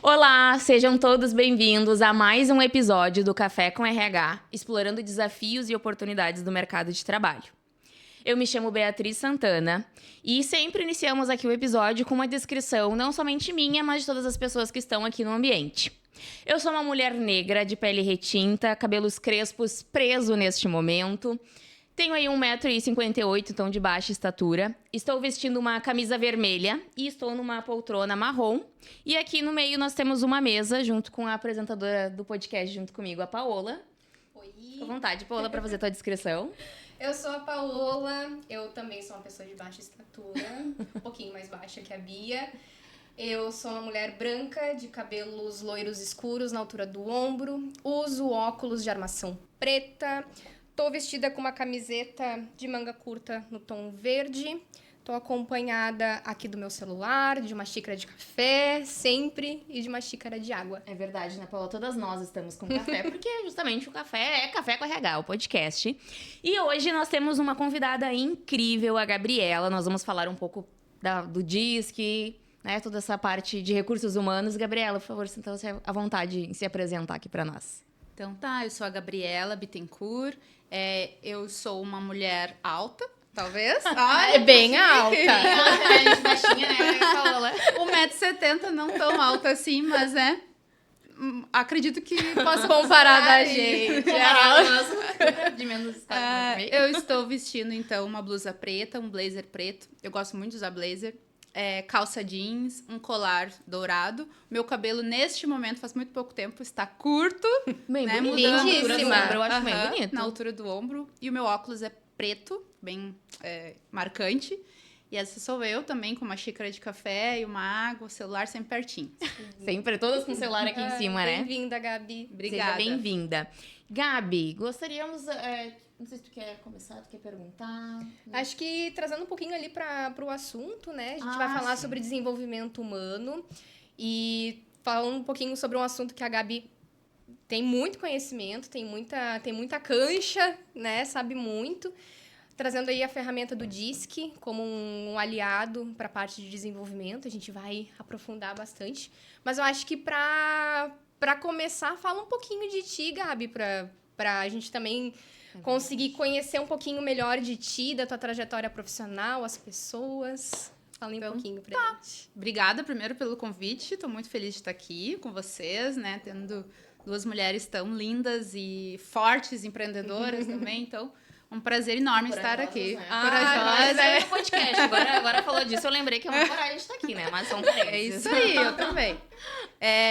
Olá, sejam todos bem-vindos a mais um episódio do Café com RH, explorando desafios e oportunidades do mercado de trabalho. Eu me chamo Beatriz Santana e sempre iniciamos aqui o episódio com uma descrição não somente minha, mas de todas as pessoas que estão aqui no ambiente. Eu sou uma mulher negra, de pele retinta, cabelos crespos, preso neste momento. Tenho aí 1,58 m, então de baixa estatura. Estou vestindo uma camisa vermelha e estou numa poltrona marrom. E aqui no meio nós temos uma mesa junto com a apresentadora do podcast junto comigo, a Paola. Oi. Fica à vontade, Paola, para fazer a tua descrição. Eu sou a Paola, eu também sou uma pessoa de baixa estatura, um pouquinho mais baixa que a Bia. Eu sou uma mulher branca, de cabelos loiros escuros na altura do ombro, uso óculos de armação preta, tô vestida com uma camiseta de manga curta no tom verde, tô acompanhada aqui do meu celular, de uma xícara de café, sempre, e de uma xícara de água. É verdade, né, Paola? Todas nós estamos com café, porque justamente o café é Café com RH, o podcast. E hoje nós temos uma convidada incrível, a Gabriela. Nós vamos falar um pouco do DISC, né, toda essa parte de recursos humanos. Gabriela, por favor, sinta-se à vontade em se apresentar aqui para nós. Então tá, eu sou a Gabriela Bittencourt, eu sou uma mulher alta, talvez. É bem alta. Baixinha, né, Paola? 1,70 m, não tão alta assim, mas acredito que posso Comparar da gente. De menos eu estou vestindo, então, uma blusa preta, um blazer preto. Eu gosto muito de usar blazer. Calça jeans, um colar dourado. Meu cabelo, neste momento, faz muito pouco tempo, está curto. Bem né? bonito. Lindíssima. Eu acho bem bonito. Na altura do ombro. E o meu óculos é preto, bem marcante. E essa sou eu também, com uma xícara de café e uma água, o celular sempre pertinho. Sempre, todas com o celular aqui em cima, né? Bem-vinda, Gabi. Obrigada. Seja bem-vinda. Gabi, gostaríamos... não sei se tu quer começar, tu quer perguntar. Acho que trazendo um pouquinho ali para o assunto, né? A gente vai falar sobre desenvolvimento humano e falando um pouquinho sobre um assunto que a Gabi tem muito conhecimento, tem muita cancha, né? Sabe muito. Trazendo aí a ferramenta do DISC como um aliado para a parte de desenvolvimento. A gente vai aprofundar bastante. Mas eu acho que para começar, fala um pouquinho de ti, Gabi, para a gente também conseguir conhecer um pouquinho melhor de ti, da tua trajetória profissional, as pessoas. Fala um pouquinho pra gente. Obrigada primeiro pelo convite. Estou muito feliz de estar aqui com vocês, né? Tendo duas mulheres tão lindas e fortes, empreendedoras também. Então, um prazer enorme estar aqui. Né? Corajosa. É podcast. Agora falou disso, eu lembrei que é uma coragem de estar aqui, né? Mas são parentes. É isso aí, eu também.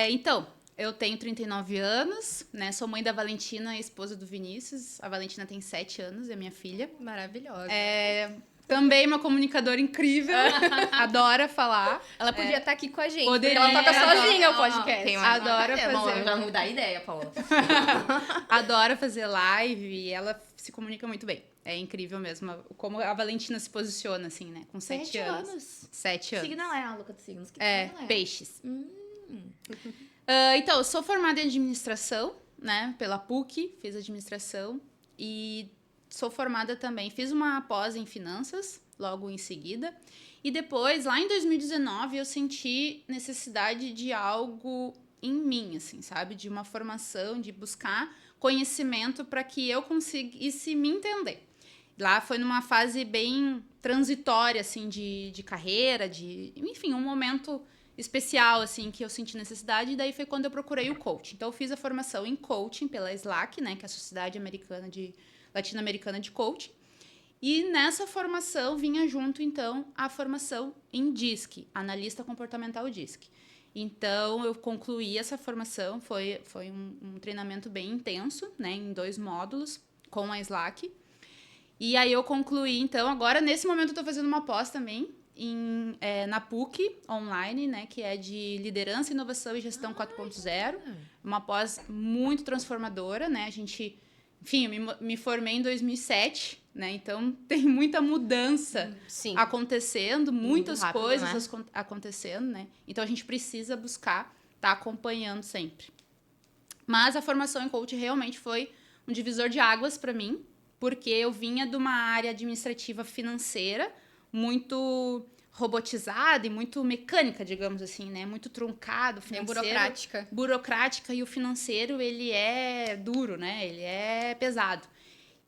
Então, eu tenho 39 anos, né? Sou mãe da Valentina, esposa do Vinícius. A Valentina tem 7 anos, é minha filha. Maravilhosa. Também uma comunicadora incrível, adora falar. Ela podia estar aqui com a gente, Poderia. porque ela toca sozinha o podcast. Tem Adora fazer. Não, já mudar a ideia, Paola. Adora fazer live e ela se comunica muito bem. É incrível mesmo como a Valentina se posiciona, assim, né? Com 7 anos. 7 anos. Signo ela é a louca dos signos. Peixes. Então, eu sou formada em administração, né? Pela PUC, fiz administração. E sou formada também, fiz uma pós em finanças, logo em seguida. E depois, lá em 2019, eu senti necessidade de algo em mim, assim, sabe? De uma formação, de buscar conhecimento para que eu conseguisse me entender. Lá foi numa fase bem transitória, assim, de carreira, enfim, um momento especial, assim, que eu senti necessidade. E daí foi quando eu procurei o coaching. Então, eu fiz a formação em coaching pela SLAC, né? Que é a Sociedade Latino-Americana de Coaching. E nessa formação vinha junto, então, a formação em DISC, Analista Comportamental DISC. Então, eu concluí essa formação, foi um treinamento bem intenso, né, em 2 módulos, com a SLAC. E aí eu concluí, então, agora, nesse momento, eu estou fazendo uma pós também na PUC, online, né, que é de Liderança, Inovação e Gestão 4.0. Uma pós muito transformadora, né, enfim, eu me formei em 2007, né? Então, tem muita mudança acontecendo, muitas rápido, coisas né? acontecendo, né? Então, a gente precisa buscar estar acompanhando sempre. Mas a formação em coach realmente foi um divisor de águas para mim, porque eu vinha de uma área administrativa financeira muito robotizada e muito mecânica, digamos assim, né? Muito truncado, Bem financeiro. Burocrática, e o financeiro, ele é duro, né? Ele é pesado.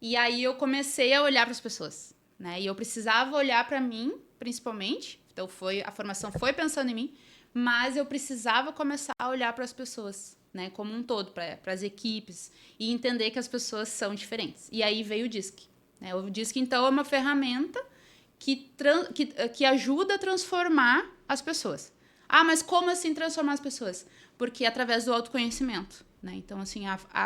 E aí eu comecei a olhar para as pessoas, né? E eu precisava olhar para mim, principalmente. Então a formação foi pensando em mim, mas eu precisava começar a olhar para as pessoas, né? Como um todo, para as equipes, e entender que as pessoas são diferentes. E aí veio o DISC, né? O DISC, então, é uma ferramenta que ajuda a transformar as pessoas. Ah, mas como assim transformar as pessoas? Porque é através do autoconhecimento, né? Então, assim,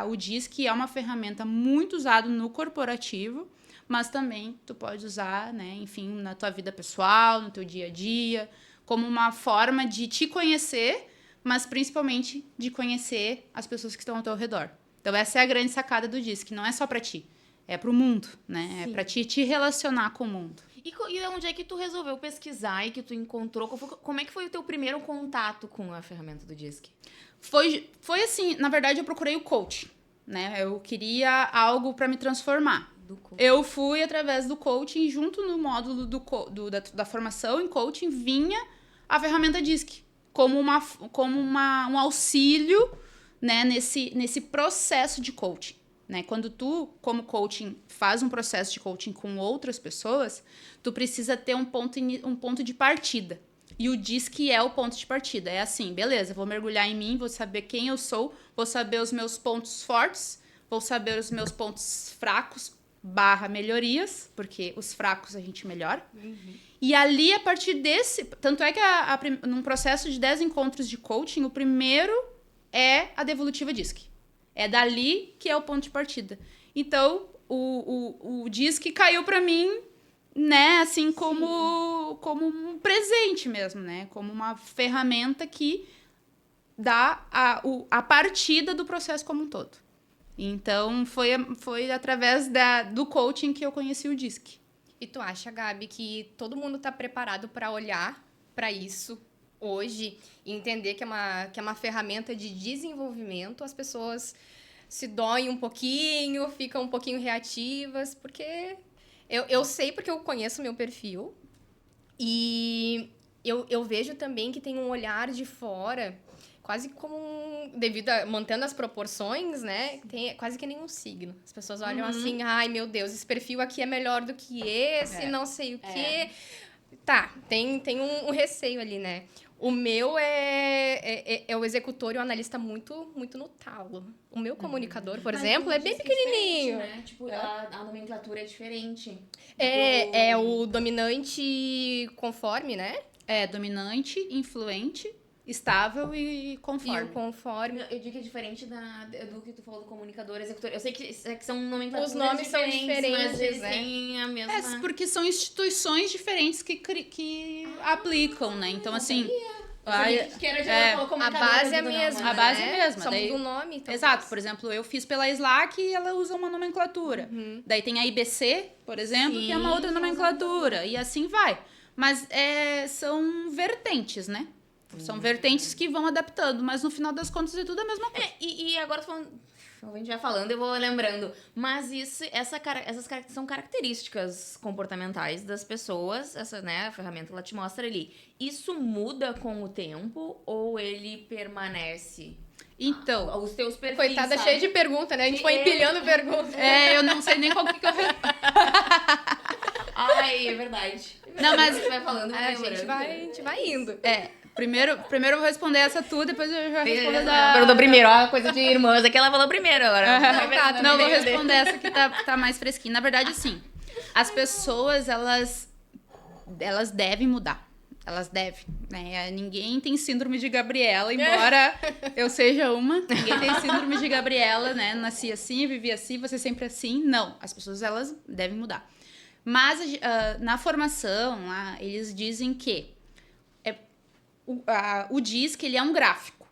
o DISC é uma ferramenta muito usada no corporativo, mas também tu pode usar, né, enfim, na tua vida pessoal, no teu dia a dia, como uma forma de te conhecer, mas principalmente de conhecer as pessoas que estão ao teu redor. Então, essa é a grande sacada do DISC, não é só para ti, é para o mundo, né? Sim. É para te relacionar com o mundo. E onde é que tu resolveu pesquisar e que tu encontrou? Como é que foi o teu primeiro contato com a ferramenta do DISC? Foi assim, na verdade eu procurei o coaching, né? Eu queria algo para me transformar. Eu fui através do coaching, junto no módulo da formação em coaching, vinha a ferramenta DISC, como um auxílio, né, nesse processo de coaching. Né? Quando tu, como coaching, faz um processo de coaching com outras pessoas, tu precisa ter um ponto de partida. E o DISC é o ponto de partida. É assim, beleza, vou mergulhar em mim, vou saber quem eu sou, vou saber os meus pontos fortes, vou saber os meus pontos fracos, /melhorias, porque os fracos a gente melhora. E ali, a partir desse... Tanto é que num processo de 10 encontros de coaching, o primeiro é a devolutiva DISC. É dali que é o ponto de partida. Então, o DISC caiu para mim, né, assim, como um presente mesmo, né? Como uma ferramenta que dá a partida do processo como um todo. Então, foi através do coaching que eu conheci o DISC. E tu acha, Gabi, que todo mundo tá preparado para olhar para isso hoje e entender que é uma ferramenta de desenvolvimento? As pessoas se doem um pouquinho, ficam um pouquinho reativas, porque eu sei, porque eu conheço o meu perfil, e eu vejo também que tem um olhar de fora, quase como mantendo as proporções, né? Quase que nem um signo. As pessoas olham assim, ai meu Deus, esse perfil aqui é melhor do que esse, não sei o quê. Tá, tem um receio ali, né? O meu é o executor e o analista muito, muito no talo. O meu comunicador, por exemplo, é bem pequenininho. Né? Tipo, a nomenclatura é diferente. É o dominante conforme, né? É dominante, influente, estável e conforme. E o conforme. Eu digo que é diferente do que tu falou do comunicador, executor. Eu sei que são nomenclaturas Os nomes são diferentes, mas eles né? têm a mesma... Porque são instituições diferentes que aplicam, né? Então, assim... A base é a mesma. A base é a mesma. Só muda o nome. Talvez. Exato. Por exemplo, eu fiz pela Slack e ela usa uma nomenclatura. Daí tem a IBC, por exemplo, que é uma outra nomenclatura. E assim vai. Mas são vertentes, né? São vertentes que vão adaptando. Mas no final das contas é tudo a mesma coisa. E agora a gente vai falando, eu vou lembrando. Mas essas são características comportamentais das pessoas. Né, a ferramenta ela te mostra ali. Isso muda com o tempo ou ele permanece? Então, os teus perfis, Coitada, cheia de pergunta, né? A gente foi empilhando perguntas. Eu não sei nem qual que eu... Ai, é verdade. Não, mas... A gente vai falando, a gente vai indo. Primeiro eu vou responder essa tua, depois eu já respondo Perguntou primeiro, ó, coisa de irmãs. Aqui ela falou primeiro agora. Não, vou responder essa que tá mais fresquinha. Na verdade, assim, as pessoas, elas devem mudar. Elas devem, né? Ninguém tem síndrome de Gabriela, embora eu seja uma. Ninguém tem síndrome de Gabriela, né? Nasci assim, vivi assim, você sempre assim. Não, as pessoas, elas devem mudar. Mas na formação, lá, eles dizem que o DISC, ele é um gráfico,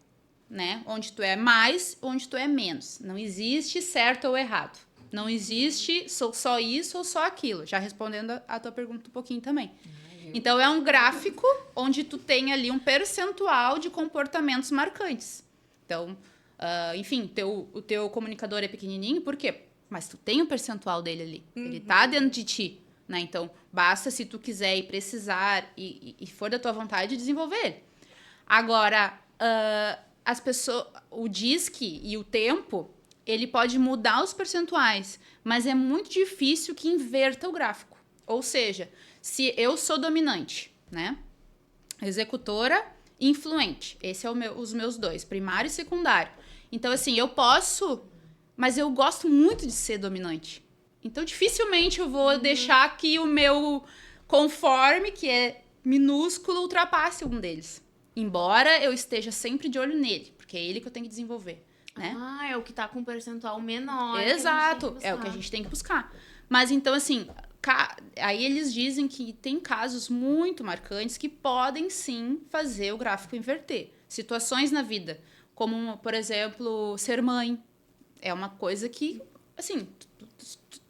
né? Onde tu é mais, onde tu é menos. Não existe certo ou errado. Não existe só isso ou só aquilo. Já respondendo a tua pergunta um pouquinho também. Então, é um gráfico onde tu tem ali um percentual de comportamentos marcantes. Então, enfim, o teu comunicador é pequenininho, por quê? Mas tu tem um percentual dele ali. Ele tá dentro de ti. né? Então, basta se tu quiser e precisar e for da tua vontade, desenvolver ele. Agora, as pessoas, o DISC e o tempo, ele pode mudar os percentuais, mas é muito difícil que inverta o gráfico. Ou seja, se eu sou dominante, né? Executora, influente. Esse é os meus dois, primário e secundário. Então, assim, eu posso, mas eu gosto muito de ser dominante. Então, dificilmente eu vou deixar que o meu conforme, que é minúsculo, ultrapasse um deles. Embora eu esteja sempre de olho nele, porque é ele que eu tenho que desenvolver, né? Ah, é o que tá com um percentual menor. Exato, é o que a gente tem que buscar. Mas, então, assim, aí eles dizem que tem casos muito marcantes que podem, sim, fazer o gráfico inverter. Situações na vida, como, por exemplo, ser mãe. É uma coisa que, assim,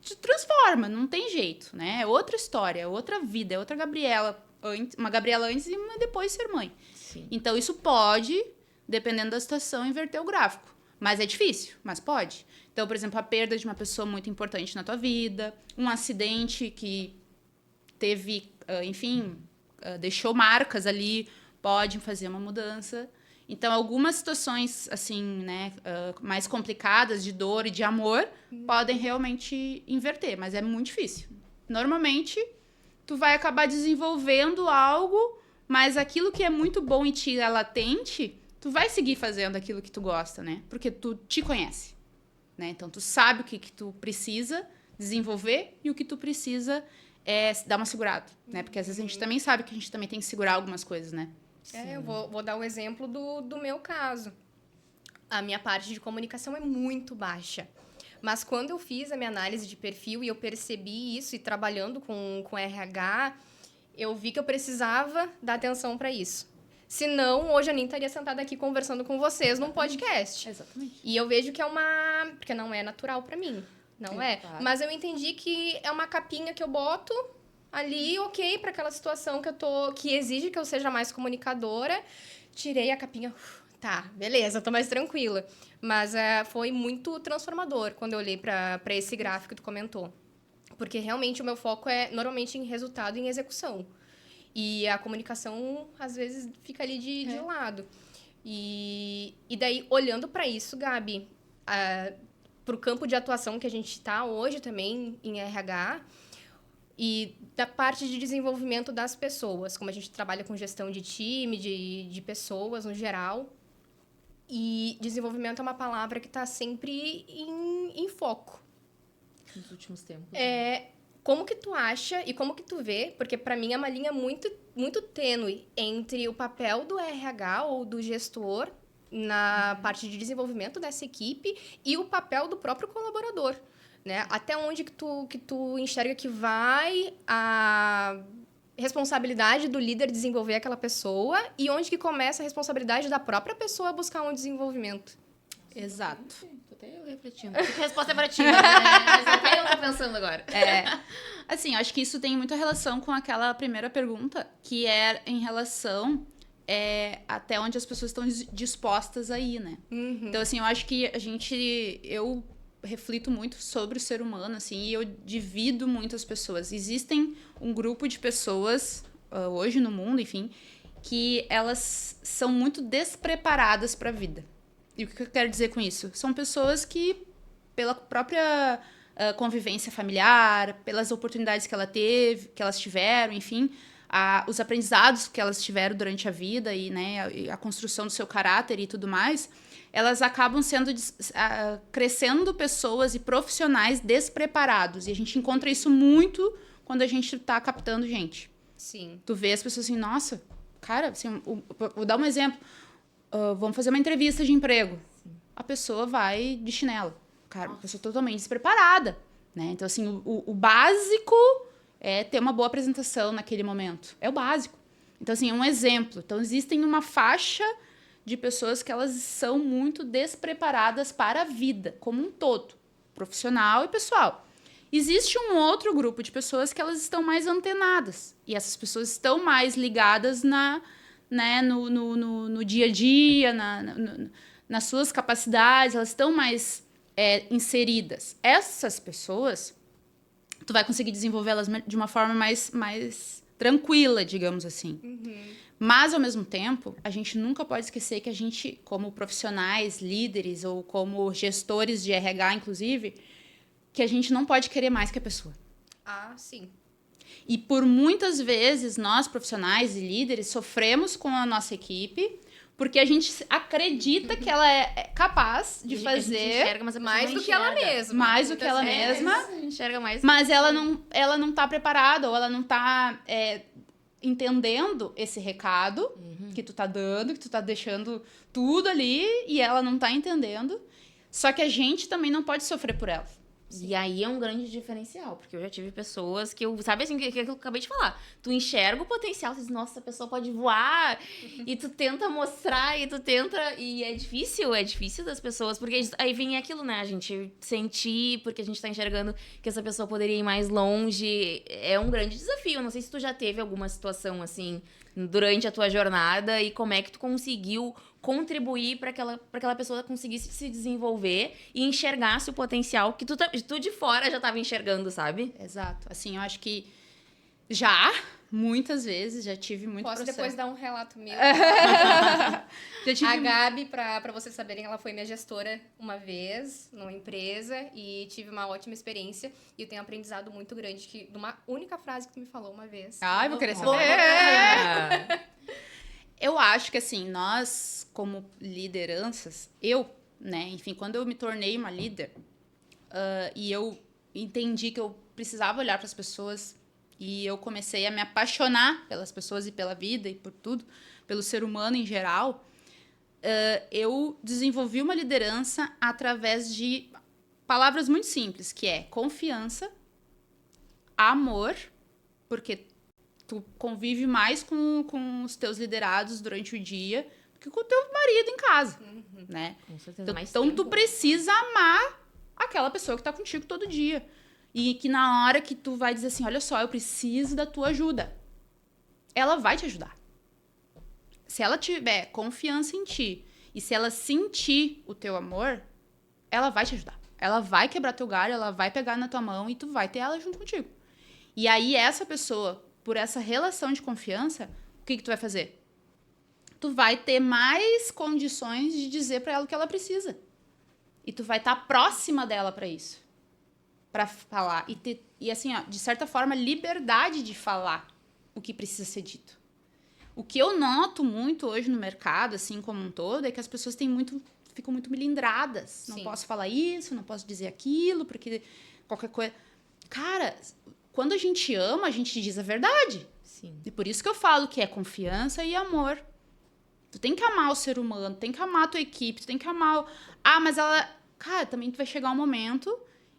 te transforma, não tem jeito, né? É outra história, é outra vida, é outra Gabriela. Uma Gabriela antes e uma depois ser mãe. Sim. Então, isso pode, dependendo da situação, inverter o gráfico. Mas é difícil, mas pode. Então, por exemplo, a perda de uma pessoa muito importante na tua vida, um acidente que teve, enfim, deixou marcas ali, pode fazer uma mudança. Então, algumas situações, assim, né, mais complicadas, de dor e de amor, podem realmente inverter, mas é muito difícil. Normalmente, tu vai acabar desenvolvendo algo, mas aquilo que é muito bom em ti é latente, tu vai seguir fazendo aquilo que tu gosta, né? Porque tu te conhece, né? Então, tu sabe o que tu precisa desenvolver e o que tu precisa dar uma segurada, né? Porque às vezes a gente também sabe que a gente também tem que segurar algumas coisas, né? Eu vou dar o exemplo do meu caso. A minha parte de comunicação é muito baixa. Mas quando eu fiz a minha análise de perfil e eu percebi isso, e trabalhando com RH, eu vi que eu precisava dar atenção para isso. Senão, hoje a nem estaria sentada aqui conversando com vocês num podcast. Exatamente. E eu vejo que é porque não é natural para mim. Não é. Claro. Mas eu entendi que é uma capinha que eu boto ali, ok, para aquela situação que exige que eu seja mais comunicadora. Tirei a capinha. Tá, beleza, tô mais tranquila. Mas foi muito transformador quando eu olhei para esse gráfico que tu comentou. Porque realmente o meu foco é normalmente em resultado e em execução. E a comunicação, às vezes, fica ali de lado. E daí, olhando para isso, Gabi, para o campo de atuação que a gente está hoje também em RH, e da parte de desenvolvimento das pessoas, como a gente trabalha com gestão de time, de pessoas no geral. E desenvolvimento é uma palavra que está sempre em foco. Nos últimos tempos. Como que tu acha e como que tu vê, porque para mim é uma linha muito, muito tênue entre o papel do RH ou do gestor na parte de desenvolvimento dessa equipe e o papel do próprio colaborador, né? Até onde que tu enxerga que vai a responsabilidade do líder desenvolver aquela pessoa e onde que começa a responsabilidade da própria pessoa buscar um desenvolvimento. Exato. Tô até eu refletindo. Porque a resposta é pra ti, né? Mas até eu tô pensando agora. Assim, acho que isso tem muita relação com aquela primeira pergunta, que é em relação até onde as pessoas estão dispostas a ir, né? Uhum. Então, assim, eu acho que eu reflito muito sobre o ser humano, assim, e eu divido muito as pessoas. Existem um grupo de pessoas, hoje no mundo, enfim, que elas são muito despreparadas para a vida. E o que eu quero dizer com isso? São pessoas que, pela própria convivência familiar, pelas oportunidades que elas tiveram, enfim, os aprendizados que elas tiveram durante a vida e, né, a construção do seu caráter e tudo mais, elas acabam crescendo pessoas e profissionais despreparados. E a gente encontra isso muito quando a gente está captando gente. Sim. Tu vê as pessoas assim, nossa, cara, assim, vou dar um exemplo. Vamos fazer uma entrevista de emprego. Sim. A pessoa vai de chinelo. Cara, uma pessoa totalmente despreparada, né? Então, assim, o básico é ter uma boa apresentação naquele momento. É o básico. Então, assim, é um exemplo. Então, existem uma faixa de pessoas que elas são muito despreparadas para a vida, como um todo, profissional e pessoal. Existe um outro grupo de pessoas que elas estão mais antenadas. E essas pessoas estão mais ligadas no dia a dia, nas suas capacidades, elas estão mais inseridas. Essas pessoas, tu vai conseguir desenvolvê-las de uma forma mais tranquila, digamos assim. Mas, ao mesmo tempo, a gente nunca pode esquecer que a gente, como profissionais, líderes ou como gestores de RH, inclusive, que a gente não pode querer mais que a pessoa. Ah, sim. E por muitas vezes, nós, profissionais e líderes, sofremos com a nossa equipe porque a gente acredita que ela é capaz de fazer mais do que ela mesma. Mais do que ela mesma. Enxerga mais. Mas ela não tá preparada ou ela não tá entendendo esse recado que tu tá dando, que tu tá deixando tudo ali e ela não tá entendendo. Só que a gente também não pode sofrer por ela. E aí é um grande diferencial, porque eu já tive pessoas que eu, sabe assim, que eu acabei de falar, tu enxerga o potencial, tu diz, nossa, essa pessoa pode voar, e tu tenta mostrar, e é difícil das pessoas, porque aí vem aquilo, né, a gente sentir, porque a gente tá enxergando que essa pessoa poderia ir mais longe, é um grande desafio. Eu não sei se tu já teve alguma situação assim, durante a tua jornada, e como é que tu conseguiu contribuir para aquela pessoa conseguisse se desenvolver e enxergasse o potencial que tu de fora já estava enxergando, sabe? Exato. Assim, eu acho que muitas vezes, já tive muito Posso processo. depois dar um relato meu? Já tive... A Gabi, pra vocês saberem, ela foi minha gestora uma vez numa empresa e tive uma ótima experiência. E eu tenho um aprendizado muito grande de uma única frase que tu me falou uma vez. Ai, vou querer saber. Eu acho que, assim, nós, como lideranças, né, enfim, quando eu me tornei uma líder, e eu entendi que eu precisava olhar para as pessoas e eu comecei a me apaixonar pelas pessoas e pela vida e por tudo, pelo ser humano em geral, eu desenvolvi uma liderança através de palavras muito simples, que é confiança, amor, porque tu convive mais com os teus liderados durante o dia do que com o teu marido em casa, né? Com certeza, Então tu precisa amar aquela pessoa que tá contigo todo dia. E que na hora que tu vai dizer assim, olha só, eu preciso da tua ajuda, ela vai te ajudar. Se ela tiver confiança em ti e se ela sentir o teu amor, ela vai te ajudar. Ela vai quebrar teu galho, ela vai pegar na tua mão e tu vai ter ela junto contigo. E aí essa pessoa, por essa relação de confiança, o que tu vai fazer? Tu vai ter mais condições de dizer pra ela o que ela precisa. E tu vai estar próxima dela pra isso. Pra falar. E assim, ó, de certa forma, liberdade de falar o que precisa ser dito. O que eu noto muito hoje no mercado, assim como um todo, é que as pessoas ficam muito melindradas. Sim. Não posso falar isso, não posso dizer aquilo, porque qualquer coisa... Cara, quando a gente ama, a gente diz a verdade. Sim. E por isso que eu falo que é confiança e amor. Tu tem que amar o ser humano, tem que amar a tua equipe, tu tem que amar... mas ela... Cara, também tu vai chegar um momento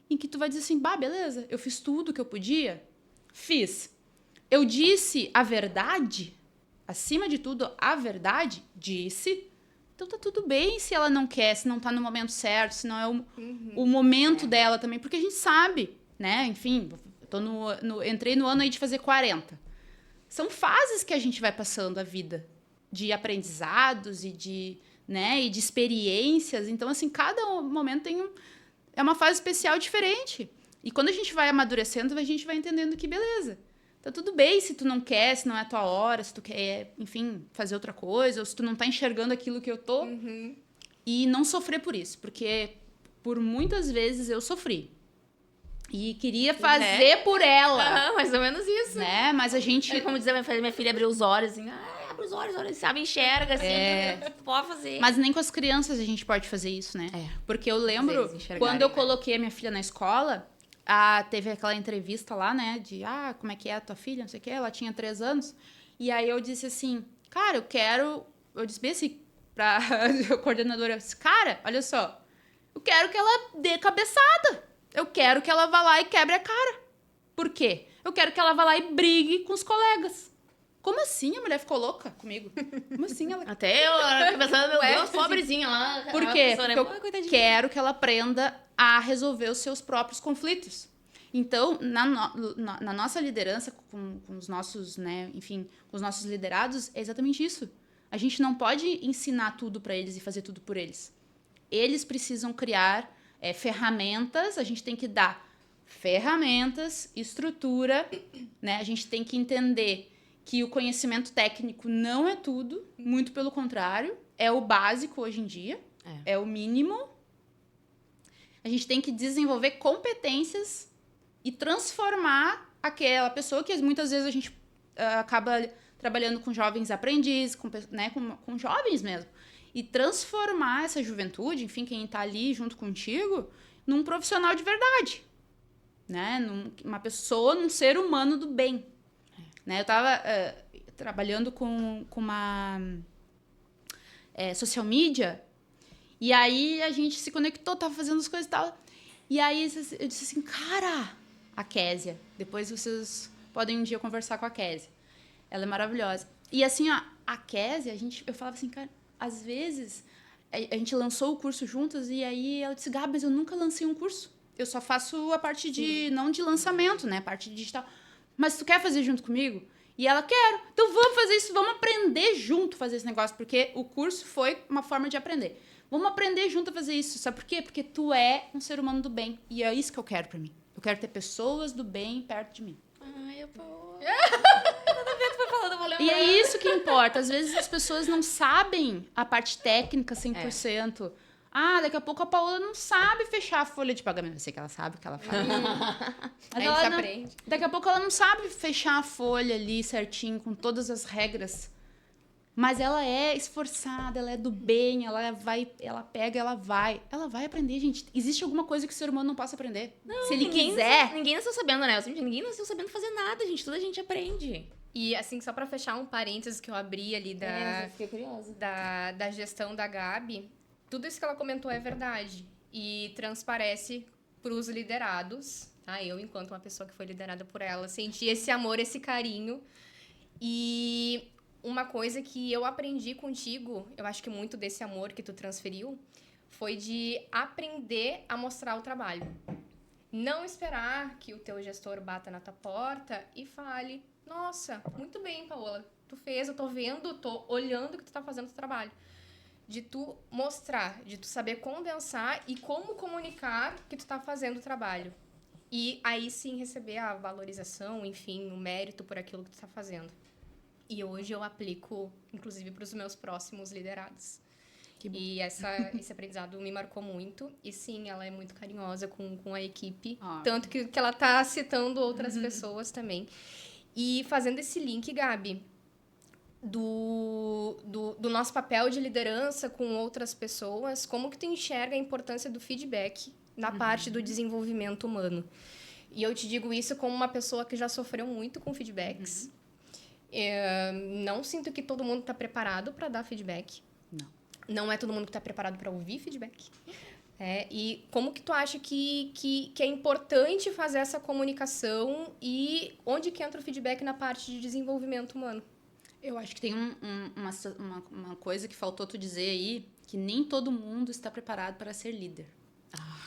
em que tu vai dizer assim, beleza, eu fiz tudo que eu podia? Fiz. Eu disse a verdade? Acima de tudo, a verdade? Disse. Então tá tudo bem se ela não quer, se não tá no momento certo, se não é o momento dela também. Porque a gente sabe, né? Enfim, entrei no ano aí de fazer 40. São fases que a gente vai passando a vida. De aprendizados e de experiências. Então, assim, cada momento é uma fase especial diferente. E quando a gente vai amadurecendo, a gente vai entendendo que beleza. Tá tudo bem se tu não quer, se não é a tua hora, se tu quer, enfim, fazer outra coisa, ou se tu não tá enxergando aquilo que eu tô. E não sofrer por isso, porque por muitas vezes eu sofri. E queria fazer por ela. Mais ou menos isso. Né? Mas a gente... É como dizer, minha filha abriu os olhos, assim, abre os olhos, sabe, enxerga, assim, pode fazer. Mas nem com as crianças a gente pode fazer isso, né? Porque eu lembro, quando eu coloquei a minha filha na escola, teve aquela entrevista lá, né, de, como é que é a tua filha, não sei o quê, ela tinha 3 anos, e aí eu disse assim, cara, eu disse bem assim, pra coordenadora, cara, olha só, eu quero que ela dê cabeçada, eu quero que ela vá lá e quebre a cara. Por quê? Eu quero que ela vá lá e brigue com os colegas. Como assim? A mulher ficou louca comigo? Como assim? Ela... Até eu pensando, meu Deus, pobrezinha lá. Por quê? Porque eu quero que ela aprenda a resolver os seus próprios conflitos. Então, na nossa liderança, com os nossos, né, enfim, com os nossos liderados, é exatamente isso. A gente não pode ensinar tudo para eles e fazer tudo por eles. Eles precisam criar ferramentas, a gente tem que dar ferramentas, estrutura, né? A gente tem que entender que o conhecimento técnico não é tudo, muito pelo contrário, é o básico hoje em dia, é o mínimo. A gente tem que desenvolver competências e transformar aquela pessoa que muitas vezes a gente acaba trabalhando com jovens aprendizes, né, com jovens mesmo, e transformar essa juventude, enfim, quem está ali junto contigo, num profissional de verdade, né, uma pessoa, num ser humano do bem. Né, eu estava trabalhando com uma social media, e aí a gente se conectou, tava fazendo as coisas e tal, e aí eu disse assim, cara, a Késia, depois vocês podem um dia conversar com a Késia, ela é maravilhosa. E assim, ó, a Késia, eu falava assim, cara, às vezes a gente lançou o curso juntas e aí ela disse, Gabi, mas eu nunca lancei um curso. Eu só faço a parte não de lançamento, né? A parte digital. Mas tu quer fazer junto comigo? E ela, quero. Então vamos fazer isso, vamos aprender junto a fazer esse negócio, porque o curso foi uma forma de aprender. Vamos aprender junto a fazer isso. Sabe por quê? Porque tu é um ser humano do bem. E é isso que eu quero pra mim. Eu quero ter pessoas do bem perto de mim. Ai, eu tô... Toda vez que foi falando, eu vou lembrar. E é isso que importa. Às vezes as pessoas não sabem a parte técnica 100%. Daqui a pouco a Paola não sabe fechar a folha de pagamento. Eu sei que ela sabe o que ela faz. A gente aprende. Daqui a pouco ela não sabe fechar a folha ali certinho, com todas as regras. Mas ela é esforçada, ela é do bem, ela pega, ela vai aprender, gente. Existe alguma coisa que o ser humano não possa aprender? Não, se ele quiser. Ninguém nasceu sabendo, né? Ninguém nasceu sabendo fazer nada, gente. Tudo a gente aprende. E assim, só pra fechar um parênteses que eu abri ali fiquei curiosa. Da gestão da Gabi, tudo isso que ela comentou é verdade. E transparece pros liderados, tá? Eu, enquanto uma pessoa que foi liderada por ela, senti esse amor, esse carinho. E uma coisa que eu aprendi contigo, eu acho que muito desse amor que tu transferiu, foi de aprender a mostrar o trabalho. Não esperar que o teu gestor bata na tua porta e fale, nossa, muito bem, Paola, tu fez, eu tô vendo, tô olhando que tu tá fazendo o trabalho. De tu mostrar, de tu saber condensar e como comunicar que tu tá fazendo o trabalho. E aí sim receber a valorização, enfim, o mérito por aquilo que tu tá fazendo. E hoje eu aplico, inclusive, para os meus próximos liderados. E esse aprendizado me marcou muito. E sim, ela é muito carinhosa com a equipe. Tanto que ela tá citando outras pessoas também. E fazendo esse link, Gabi, do nosso papel de liderança com outras pessoas, como que tu enxerga a importância do feedback na parte do desenvolvimento humano? E eu te digo isso como uma pessoa que já sofreu muito com feedbacks. Não sinto que todo mundo está preparado para dar feedback. Não é todo mundo que está preparado para ouvir feedback. E como que tu acha que é importante fazer essa comunicação e onde que entra o feedback na parte de desenvolvimento humano? Eu acho que tem uma coisa que faltou tu dizer aí, que nem todo mundo está preparado para ser líder.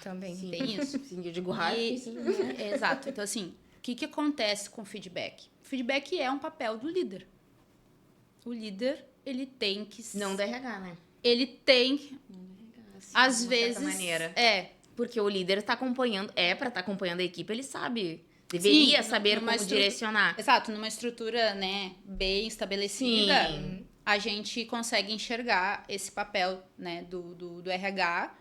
Também. Sim. Tem isso. Sim, eu digo raro. Exato. Então, assim, o que acontece com o feedback? O feedback é um papel do líder. O líder, ele tem que... Não do RH, né? Ele tem... Assim, às de vezes... certa maneira. É. Porque o líder tá acompanhando... pra estar acompanhando a equipe, ele sabe. Deveria saber como direcionar. Exato. Numa estrutura, né, bem estabelecida, a gente consegue enxergar esse papel, né, do RH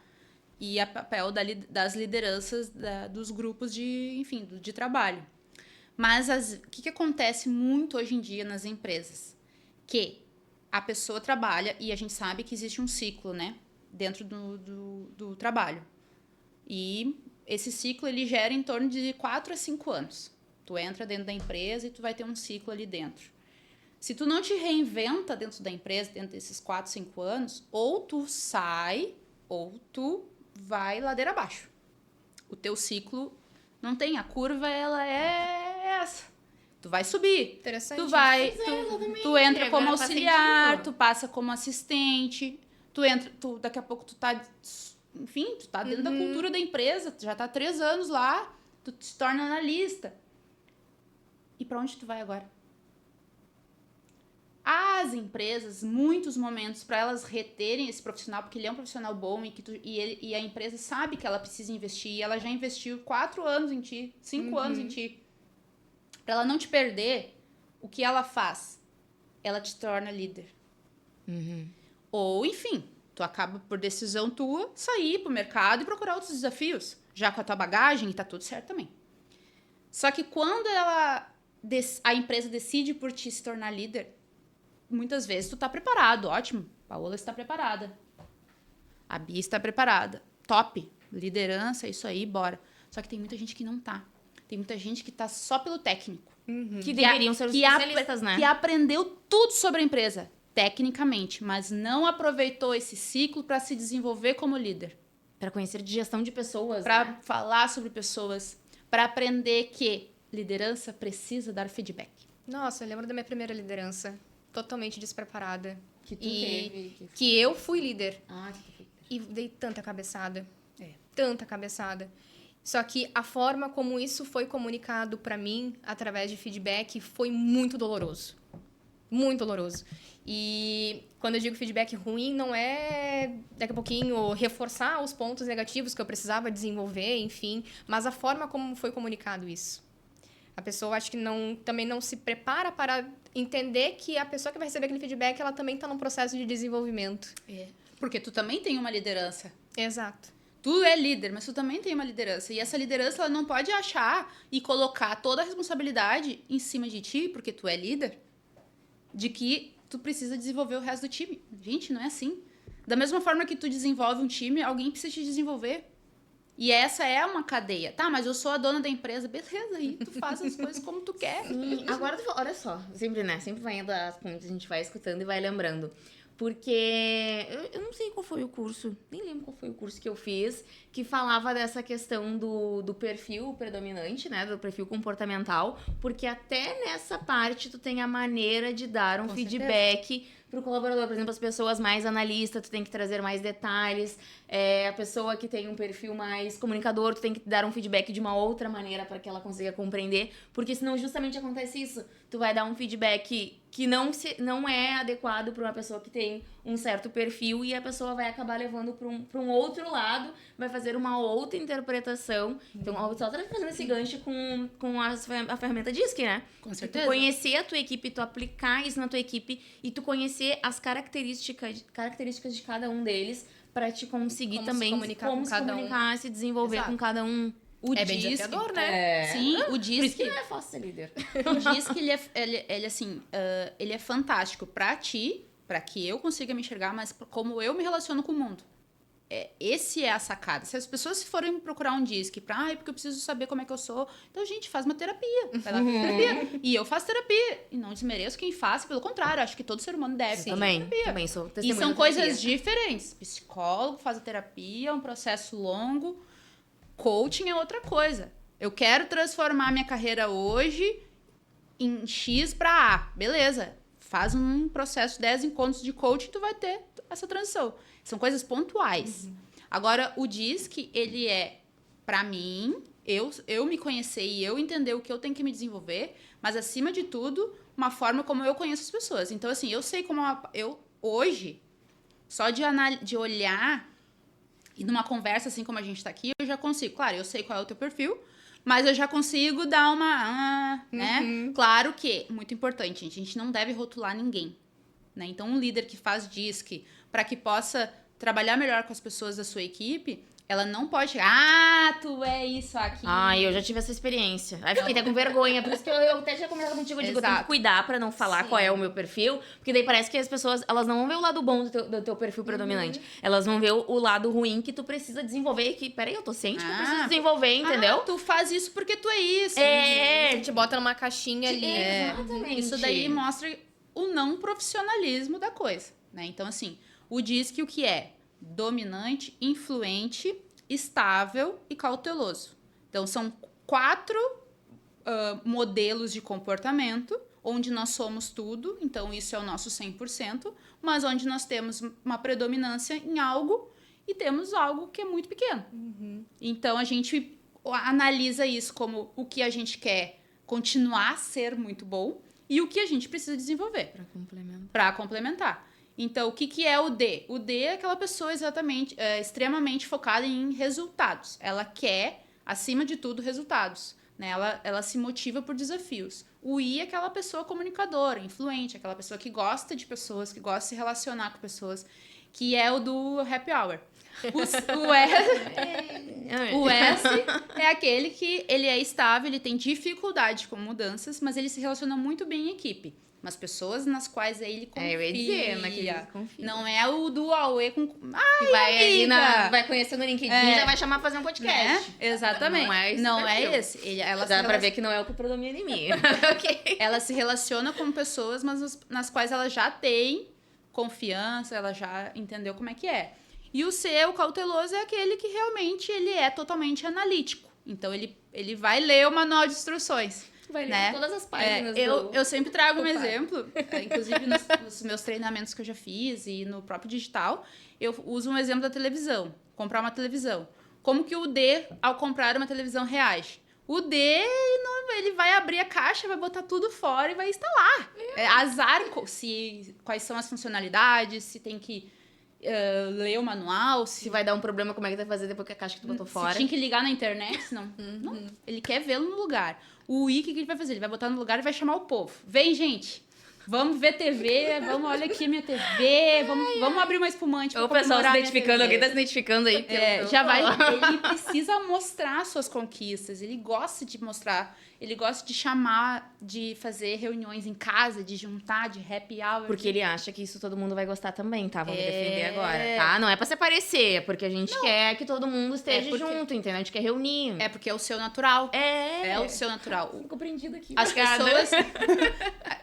e o papel das lideranças dos grupos de trabalho. Mas o que acontece muito hoje em dia nas empresas? Que a pessoa trabalha e a gente sabe que existe um ciclo, né? Dentro do trabalho. E esse ciclo, ele gera em torno de 4 a 5 anos. Tu entra dentro da empresa e tu vai ter um ciclo ali dentro. Se tu não te reinventa dentro da empresa, dentro desses 4, 5 anos, ou tu sai, ou tu vai ladeira abaixo. O teu ciclo não tem. A curva, ela é essa. Tu vai subir. Interessante. Tu entra como auxiliar, tu passa como assistente, daqui a pouco tu tá... Enfim, tu tá dentro da cultura da empresa, tu já tá 3 anos lá, tu te torna analista. E pra onde tu vai agora? As empresas, muitos momentos, para elas reterem esse profissional, porque ele é um profissional bom e a empresa sabe que ela precisa investir, e ela já investiu 4 anos em ti, 5 anos em ti. Para ela não te perder, o que ela faz? Ela te torna líder. Ou, enfim, tu acaba, por decisão tua, sair pro mercado e procurar outros desafios, já com a tua bagagem, e tá tudo certo também. Só que quando a empresa decide por ti se tornar líder, muitas vezes tu tá preparado, ótimo. Paola está preparada. A Bia está preparada. Top. Liderança, isso aí, bora. Só que tem muita gente que não tá. Tem muita gente que tá só pelo técnico. Que deveriam ser os especialistas, né? Que aprendeu tudo sobre a empresa, tecnicamente, mas não aproveitou esse ciclo para se desenvolver como líder. Pra conhecer de gestão de pessoas, Para né? falar sobre pessoas, para aprender que liderança precisa dar feedback. Nossa, eu lembro da minha primeira liderança. Totalmente despreparada. Que tu E teve. que eu fui líder. Ah, que tu fez. E dei tanta cabeçada. Tanta cabeçada. Só que a forma como isso foi comunicado pra mim, através de feedback, foi muito doloroso. Muito doloroso. E quando eu digo feedback ruim, não é daqui a pouquinho reforçar os pontos negativos que eu precisava desenvolver, enfim, mas a forma como foi comunicado isso. A pessoa acho que também não se prepara para entender que a pessoa que vai receber aquele feedback, ela também está num processo de desenvolvimento. Porque tu também tem uma liderança. Exato. Tu é líder, mas tu também tem uma liderança. E essa liderança, ela não pode achar e colocar toda a responsabilidade em cima de ti, porque tu é líder, de que tu precisa desenvolver o resto do time. Gente, não é assim. Da mesma forma que tu desenvolve um time, alguém precisa te desenvolver. E essa é uma cadeia. Tá, mas eu sou a dona da empresa. Beleza, aí tu faz as coisas como tu quer. Agora, olha só, sempre, né? Sempre vai indo as pontes, a gente vai escutando e vai lembrando. Porque eu não sei qual foi o curso, nem lembro qual foi o curso que eu fiz, que falava dessa questão do perfil predominante, né? Do perfil comportamental, porque até nessa parte tu tem a maneira de dar um feedback pro colaborador. Por exemplo, as pessoas mais analistas, tu tem que trazer mais detalhes. A pessoa que tem um perfil mais comunicador, tu tem que dar um feedback de uma outra maneira para que ela consiga compreender. Porque senão justamente acontece isso. Tu vai dar um feedback que não é adequado para uma pessoa que tem um certo perfil e a pessoa vai acabar levando para um outro lado, vai fazer uma outra interpretação. Então, só tá fazendo esse gancho com a ferramenta DISC, né? Com Tu certeza. conhecer a tua equipe, tu aplicar isso na tua equipe e tu conhecer as características de cada um deles para te conseguir Como se também comunicar com se cada um. comunicar, se desenvolver Exato. com cada um. O É bem DISC, desafiador, né? Sim, o Por isso DISC, que não é fácil ser líder. o DISC ele assim, ele é fantástico pra ti, pra que eu consiga me enxergar, mas como eu me relaciono com o mundo. Esse é a sacada. Se as pessoas forem procurar um DISC porque eu preciso saber como é que eu sou, então, gente, faz uma terapia. Vai lá pra terapia. E eu faço terapia. E não desmereço quem faz, pelo contrário, acho que todo ser humano deve fazer terapia. Também sou E testemunha são da coisas terapia. diferentes. Psicólogo faz a terapia, é um processo longo. Coaching é outra coisa. Eu quero transformar minha carreira hoje em X para A. Beleza. Faz um processo, 10 encontros de coaching, tu vai ter essa transição. São coisas pontuais. Agora, o DISC, ele é, pra mim, eu me conhecer e eu entender o que eu tenho que me desenvolver, mas, acima de tudo, uma forma como eu conheço as pessoas. Então, assim, eu sei como eu, hoje, só de olhar e numa conversa assim como a gente tá aqui, eu já consigo. Claro, eu sei qual é o teu perfil, mas eu já consigo dar uma... né? Claro que, muito importante, gente, a gente não deve rotular ninguém. Né? Então, um líder que faz DISC para que possa trabalhar melhor com as pessoas da sua equipe, ela não pode chegar, tu é isso aqui. Eu já tive essa experiência. Aí fiquei até com vergonha. Por isso que eu até tinha comentado contigo. Eu digo, eu tenho que Exato. cuidar pra não falar Sim. qual é o meu perfil. Porque daí parece que as pessoas, elas não vão ver o lado bom do teu perfil predominante. Elas vão ver o lado ruim que tu precisa desenvolver. Que, peraí, eu tô ciente que eu preciso desenvolver, entendeu? Tu faz isso porque tu é isso. A gente bota numa caixinha ali. Exatamente. Isso daí mostra o não profissionalismo da coisa, né? Então, assim, o DISC o que é? Dominante, influente, estável e cauteloso. Então, são 4 modelos de comportamento, onde nós somos tudo, então isso é o nosso 100%, mas onde nós temos uma predominância em algo e temos algo que é muito pequeno. Então, a gente analisa isso como o que a gente quer continuar a ser muito bom e o que a gente precisa desenvolver Pra complementar. para complementar. Então, o que é o D? O D é aquela pessoa extremamente focada em resultados. Ela quer, acima de tudo, resultados. Né? Ela se motiva por desafios. O I é aquela pessoa comunicadora, influente, aquela pessoa que gosta de pessoas, que gosta de se relacionar com pessoas, que é o do happy hour. O S é aquele que ele é estável, ele tem dificuldade com mudanças, mas ele se relaciona muito bem em equipe. Umas pessoas nas quais ele confia. Eu ia dizer, naquele confia. Não é o do Aue com... Que vai ali amiga! vai conhecer no LinkedIn e já vai chamar pra fazer um podcast. Né? Exatamente. Não é esse perfil. esse. Dá pra ver que não é o que predomina em mim. Ok. Ela se relaciona com pessoas, mas nas quais ela já tem confiança, ela já entendeu como é que é. E o C, o cauteloso, é aquele que realmente ele é totalmente analítico. Então, ele vai ler o manual de instruções. Vai ler né? todas as páginas. Eu sempre trago um Opa. exemplo, inclusive nos meus treinamentos que eu já fiz e no próprio digital, eu uso um exemplo da televisão, comprar uma televisão. Como que o D, ao comprar uma televisão, reage? O D, ele vai abrir a caixa, vai botar tudo fora e vai instalar. Azar quais são as funcionalidades, se tem que ler o manual, Se vai dar um problema, como é que vai fazer depois que a caixa que tu botou fora? se tinha que ligar na internet, não. Não. Ele quer vê-lo no lugar. O I, o que ele vai fazer? Ele vai botar no lugar e vai chamar o povo. Vem, gente! Vamos ver TV, olha aqui a minha TV, vamos abrir uma espumante pra O pessoal se comemorar a minha identificando, TV. alguém tá se identificando aí. Já vai, ele precisa mostrar suas conquistas, ele gosta de mostrar, ele gosta de chamar, de fazer reuniões em casa, de juntar, de happy hour. Porque ele acha que isso todo mundo vai gostar também, tá? Vamos defender agora, tá? Não é pra se parecer, é porque a gente quer que todo mundo esteja junto, entendeu? A gente quer reunir. É porque é o seu natural. É. É o seu natural. Fico prendida aqui. As Obrigada. pessoas...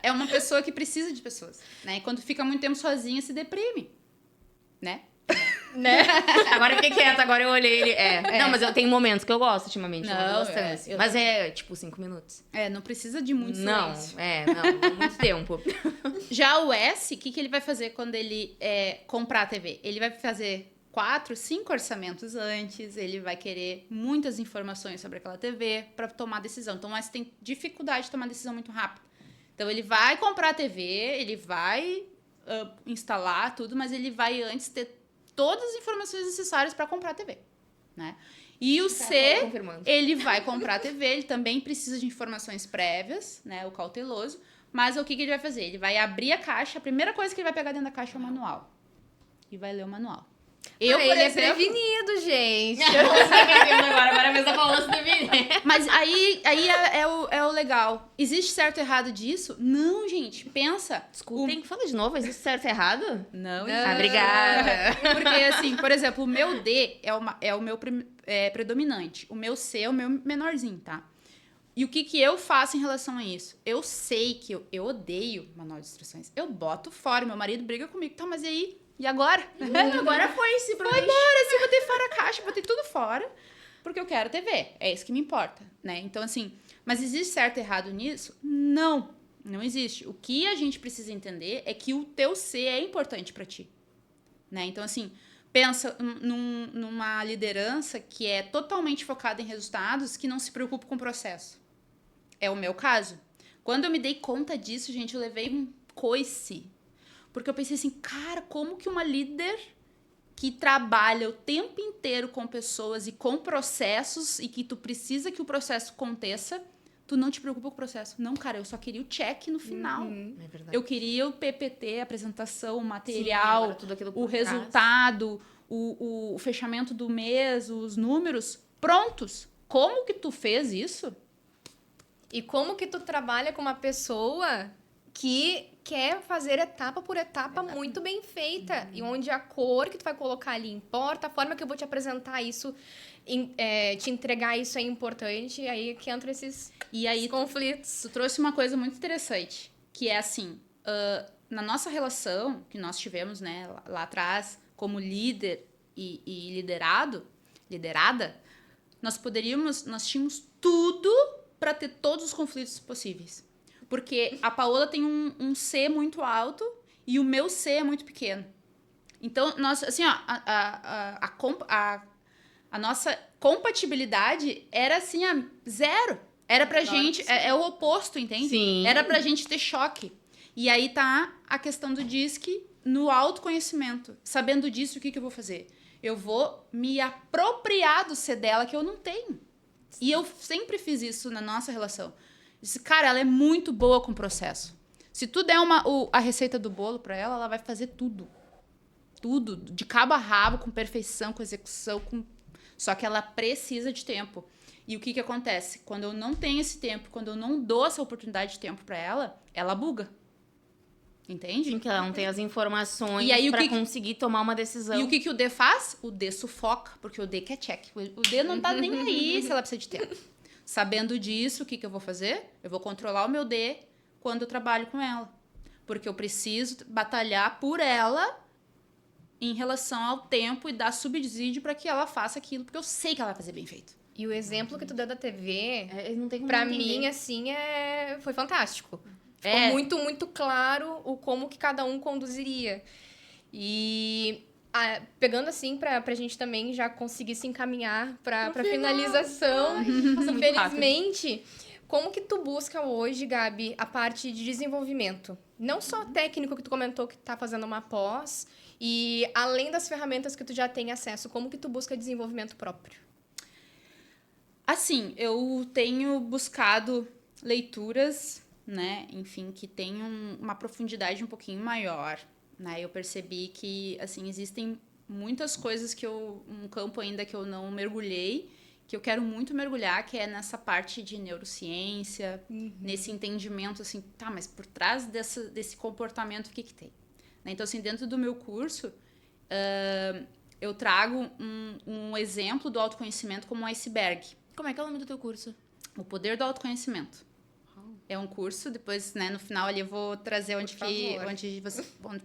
é uma pessoa que precisa de pessoas, né? E quando fica muito tempo sozinha, se deprime, né? Agora eu fiquei quieta, agora eu olhei ele. Não, mas eu tenho momentos que eu gosto ultimamente. eu Não, tô gostando, assim. eu- Mas é, tipo, 5 minutos. Não precisa de muito Não, silêncio. não muito tempo. Já o S, o que ele vai fazer quando ele comprar a TV? Ele vai fazer 4, 5 orçamentos antes, ele vai querer muitas informações sobre aquela TV para tomar decisão. Então, o S tem dificuldade de tomar decisão muito rápido. Então, ele vai comprar a TV, ele vai instalar tudo, mas ele vai antes ter todas as informações necessárias para comprar a TV, né? E o C, confirmando. ele vai comprar a TV, ele também precisa de informações prévias, né? O cauteloso. Mas o que ele vai fazer? Ele vai abrir a caixa, a primeira coisa que ele vai pegar dentro da caixa é o manual. E vai ler o manual. Ele por é exemplo, prevenido, gente. Agora a mesa falou se deveria. Mas aí é o legal. Existe certo e errado disso? Não, gente. Pensa. Desculpem, fala de novo, existe certo e errado? Não, Obrigada. Porque, assim, por exemplo, o meu D é o meu predominante. O meu C é o meu menorzinho, tá? E o que eu faço em relação a isso? Eu sei que eu odeio manual de instruções. Eu boto fora. Meu marido briga comigo. Tá, mas e aí? E agora? Agora foi-se pro Foi embora, assim, botei fora a caixa, botei tudo fora. Porque eu quero TV. É isso que me importa, né? Então, assim... Mas existe certo e errado nisso? Não. Não existe. O que a gente precisa entender é que o teu C é importante pra ti. Né? Então, assim... Pensa numa liderança que é totalmente focada em resultados, que não se preocupa com o processo. É o meu caso. Quando eu me dei conta disso, gente, eu levei um coice. Porque eu pensei assim, cara, como que uma líder que trabalha o tempo inteiro com pessoas e com processos e que tu precisa que o processo aconteça, tu não te preocupa com o processo. Não, cara, eu só queria o check no final. É verdade. Eu queria o PPT, a apresentação, o Sim, material, agora tudo aquilo o por trás. resultado, o fechamento do mês, os números prontos. Como que tu fez isso? E como que tu trabalha com uma pessoa que quer fazer etapa por etapa muito bem feita. E onde a cor que tu vai colocar ali importa, a forma que eu vou te apresentar isso, te entregar isso é importante. E aí que entram esses conflitos. Tu trouxe uma coisa muito interessante, que é assim, na nossa relação que nós tivemos, né, lá atrás, como líder e liderada, nós tínhamos tudo para ter todos os conflitos possíveis. Porque a Paola tem um C muito alto e o meu C é muito pequeno. Então, nós, assim, ó, a nossa compatibilidade era assim, zero. Era pra gente... É o oposto, entende? Sim. Era pra gente ter choque. E aí tá a questão do DISC no autoconhecimento. Sabendo disso, o que eu vou fazer? Eu vou me apropriar do ser dela que eu não tenho. E eu sempre fiz isso na nossa relação. Disse, cara, ela é muito boa com o processo. Se tu der a receita do bolo pra ela, ela vai fazer tudo. Tudo, de cabo a rabo, com perfeição, com execução, só que ela precisa de tempo. E o que acontece? Quando eu não tenho esse tempo, quando eu não dou essa oportunidade de tempo pra ela, ela buga. Entende? Sim, que ela não tem as informações E aí, pra conseguir tomar uma decisão. E o que o D faz? O D sufoca, porque o D quer check. O D não tá nem aí se ela precisa de tempo. Sabendo disso, o que eu vou fazer? Eu vou controlar o meu D quando eu trabalho com ela. Porque eu preciso batalhar por ela em relação ao tempo e dar subsídio para que ela faça aquilo, porque eu sei que ela vai fazer bem feito. E o exemplo que tu deu da TV, não tem como pra entender. mim, assim, foi fantástico. Ficou muito, muito claro o como que cada um conduziria. E pegando assim, pra gente também já conseguir se encaminhar pra finalização, infelizmente, como que tu busca hoje, Gabi, a parte de desenvolvimento? Não só técnico, que tu comentou que tá fazendo uma pós, e além das ferramentas que tu já tem acesso, como que tu busca desenvolvimento próprio? Assim, eu tenho buscado leituras, né, enfim, que tenham uma profundidade um pouquinho maior, né? Eu percebi que, assim, existem muitas coisas um campo ainda que eu não mergulhei, que eu quero muito mergulhar, que é nessa parte de neurociência, nesse entendimento, assim, tá, mas por trás desse comportamento, o que tem? Né? Então, assim, dentro do meu curso, eu trago um exemplo do autoconhecimento como um iceberg. Como é que é o nome do teu curso? O Poder do Autoconhecimento. É um curso, depois, né, no final ali eu vou trazer onde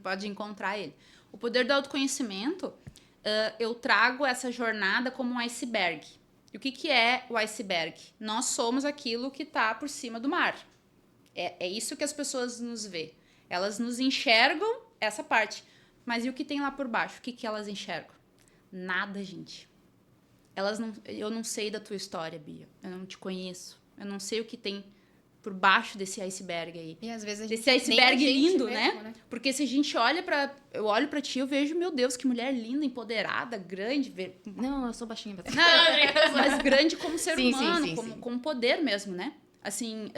pode encontrar ele. O Poder do Autoconhecimento, eu trago essa jornada como um iceberg. E o que é o iceberg? Nós somos aquilo que está por cima do mar. É isso que as pessoas nos vê. Elas nos enxergam essa parte. Mas e o que tem lá por baixo? O que elas enxergam? Nada, gente. Eu não sei da tua história, Bia. Eu não te conheço. Eu não sei o que tem por baixo desse iceberg aí. E às vezes desse iceberg lindo, mesmo, né? Porque se a gente eu olho pra ti, eu vejo, meu Deus, que mulher linda, empoderada, grande. Não, eu sou baixinha. Não, mas grande como ser humano, sim. como poder mesmo, né? Assim,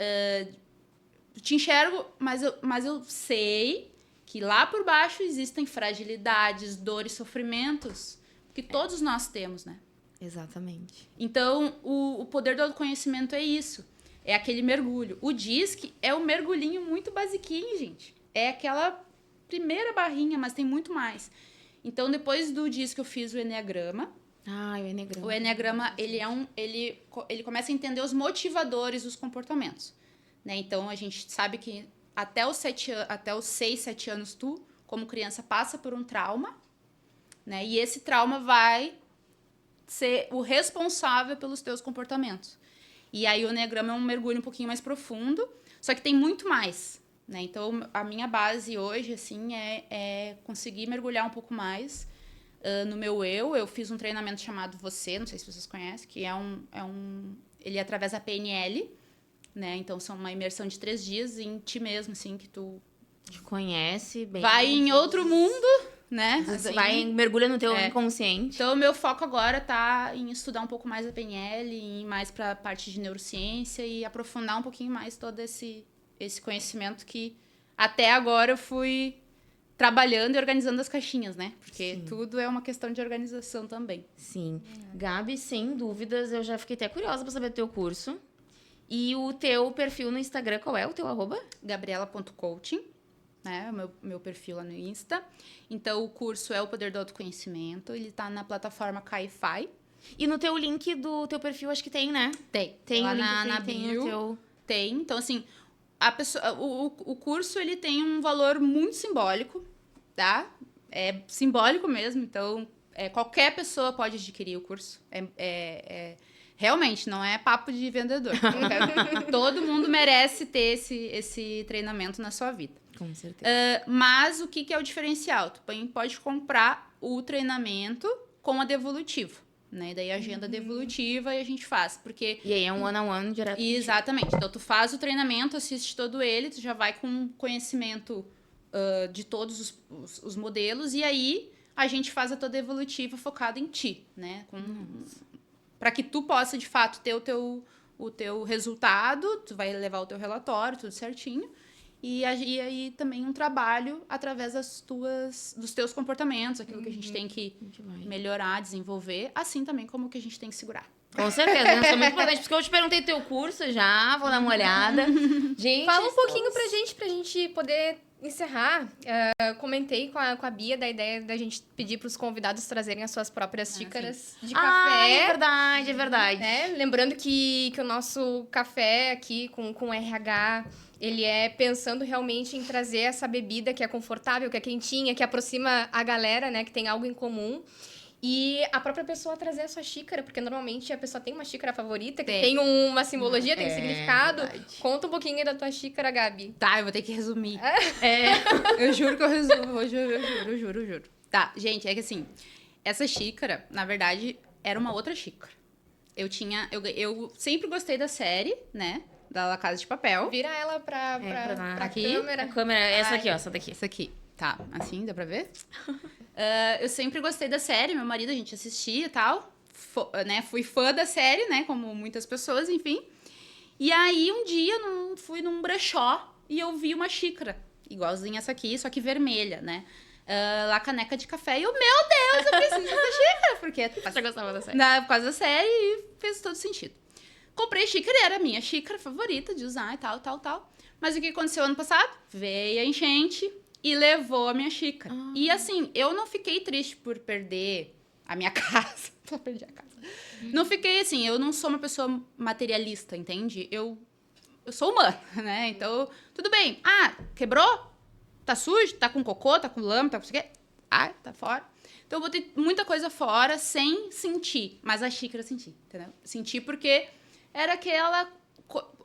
te enxergo, mas eu sei que lá por baixo existem fragilidades, dores, sofrimentos, que todos nós temos, né? Exatamente. Então, o poder do autoconhecimento é isso. É aquele mergulho. O DISC é um mergulhinho muito basiquinho, gente. É aquela primeira barrinha, mas tem muito mais. Então, depois do DISC eu fiz o Eneagrama. Ah, o Eneagrama. O Eneagrama, ele começa a entender os motivadores dos comportamentos. Né? Então, a gente sabe que até os 6, 7 anos, tu, como criança, passa por um trauma. Né? E esse trauma vai ser o responsável pelos teus comportamentos. E aí o Eneagrama é um mergulho um pouquinho mais profundo, só que tem muito mais, né? Então, a minha base hoje, assim, é conseguir mergulhar um pouco mais no meu eu. Eu fiz um treinamento chamado Você, não sei se vocês conhecem, que ele é através da PNL, né? Então, são uma imersão de 3 dias em ti mesmo, assim, que tu te conhece bem. Vai em outro mundo, né? Assim, mergulha no teu inconsciente. Então, o meu foco agora tá em estudar um pouco mais a PNL, ir mais pra parte de neurociência e aprofundar um pouquinho mais todo esse conhecimento que até agora eu fui trabalhando e organizando as caixinhas, né? Porque tudo é uma questão de organização também. Sim. Gabi, sem dúvidas, eu já fiquei até curiosa pra saber do teu curso. E o teu perfil no Instagram, qual é o teu @? Gabriela.coaching. Né, o meu perfil lá no Insta. Então, o curso é o Poder do Autoconhecimento. Ele tá na plataforma Caifai. E no teu link do teu perfil, acho que tem, né? Tem lá o link na bio. Tem. Então, assim, o curso, ele tem um valor muito simbólico, tá? É simbólico mesmo. Então, qualquer pessoa pode adquirir o curso. Realmente, não é papo de vendedor. Todo mundo merece ter esse treinamento na sua vida. Com certeza. Mas o que é o diferencial? Tu pode comprar o treinamento com a devolutivo. né? E daí agenda devolutiva e a gente faz, porque... E aí é um one-on-one direto. Exatamente. Então, tu faz o treinamento, assiste todo ele, tu já vai com conhecimento de todos os modelos, e aí a gente faz a tua devolutiva focada em ti, né? Para que tu possa, de fato, ter o teu resultado, tu vai levar o teu relatório, tudo certinho, e aí também um trabalho através dos teus comportamentos, aquilo que a gente tem que melhorar, desenvolver, assim também como que a gente tem que segurar. Com certeza, isso é muito importante, porque eu te perguntei teu curso já, vou dar uma olhada. Gente, Fala um pouquinho pra gente poder encerrar. Comentei com a Bia da ideia da gente pedir pros convidados trazerem as suas próprias xícaras de café. É verdade, é verdade. Né? Lembrando que o nosso café aqui com RH, ele é pensando realmente em trazer essa bebida que é confortável, que é quentinha, que aproxima a galera, né? Que tem algo em comum. E a própria pessoa trazer a sua xícara, porque normalmente a pessoa tem uma xícara favorita, que tem uma simbologia, tem um significado. Verdade. Conta um pouquinho aí da tua xícara, Gabi. Tá, eu vou ter que resumir. Eu juro que eu resumo, eu juro. Tá, gente, é que assim, essa xícara, na verdade, era uma outra xícara. Eu sempre gostei da série, né, da La Casa de Papel. Vira ela pra aqui. câmera. A câmera, essa aqui, ó, essa daqui. Essa aqui, tá, assim, dá pra ver? Eu sempre gostei da série, meu marido, a gente assistia e tal, né, fui fã da série, né, como muitas pessoas, enfim. E aí, um dia, fui num brechó e eu vi uma xícara, igualzinha essa aqui, só que vermelha, né, lá caneca de café, e eu, meu Deus, eu preciso dessa xícara, porque Você gostava da série? por causa da série, e fez todo sentido. Comprei xícara e era a minha xícara favorita de usar e tal. Mas o que aconteceu ano passado? Veio a enchente e levou a minha xícara. E assim, eu não fiquei triste por perder a minha casa. Só perdi a casa. Não fiquei assim, eu não sou uma pessoa materialista, entende? Eu sou humana, né? Então, tudo bem. Ah, quebrou? Tá sujo? Tá com cocô? Tá com lama? Tá com isso aqui? Ah, tá fora. Então, eu botei muita coisa fora sem sentir. Mas a xícara eu senti, entendeu? Senti porque era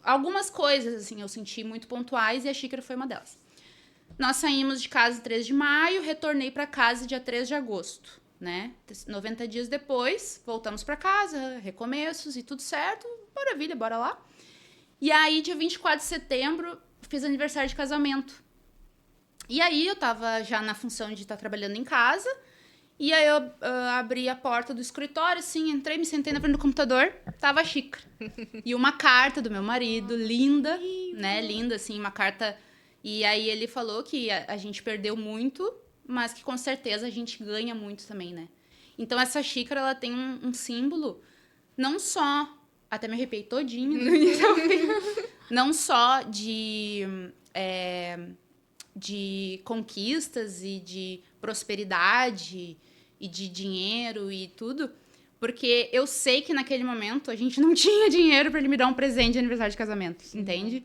algumas coisas, assim, eu senti muito pontuais e a xícara foi uma delas. Nós saímos de casa 3 de maio, retornei para casa dia 3 de agosto, né? 90 dias depois, voltamos para casa, recomeços e tudo certo. Maravilha, bora lá. E aí, dia 24 de setembro, fiz aniversário de casamento. E aí, eu tava já na função de estar trabalhando em casa. E aí, eu abri a porta do escritório, assim, entrei, me sentei na frente do computador, tava a xícara. E uma carta do meu marido, linda, né? Linda, assim, uma carta... E aí, ele falou que a gente perdeu muito, mas que com certeza a gente ganha muito também, né? Então, essa xícara, ela tem um símbolo, não só... Até me arrepiei todinho. Não só de conquistas e de prosperidade e de dinheiro e tudo, porque eu sei que naquele momento a gente não tinha dinheiro para ele me dar um presente de aniversário de casamento, entende?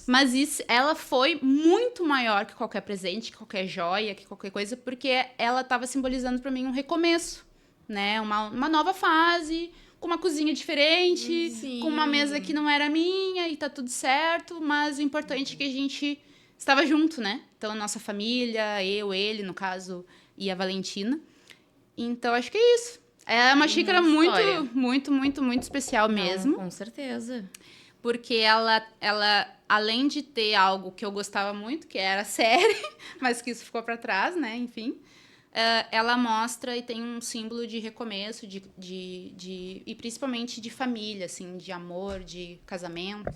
Mas ela foi muito maior que qualquer presente, que qualquer joia, que qualquer coisa, porque ela estava simbolizando para mim um recomeço, né? Uma nova fase, com uma cozinha diferente, com uma mesa que não era minha e tá tudo certo, mas o importante é que a gente estava junto, né? Então, a nossa família, eu, ele, no caso, e a Valentina. Então, acho que é isso. É uma xícara muito especial mesmo. Com certeza. Porque ela, além de ter algo que eu gostava muito, que era a série, mas que isso ficou para trás, né? Enfim. Ela mostra e tem um símbolo de recomeço, e principalmente de família, assim, de amor, de casamento.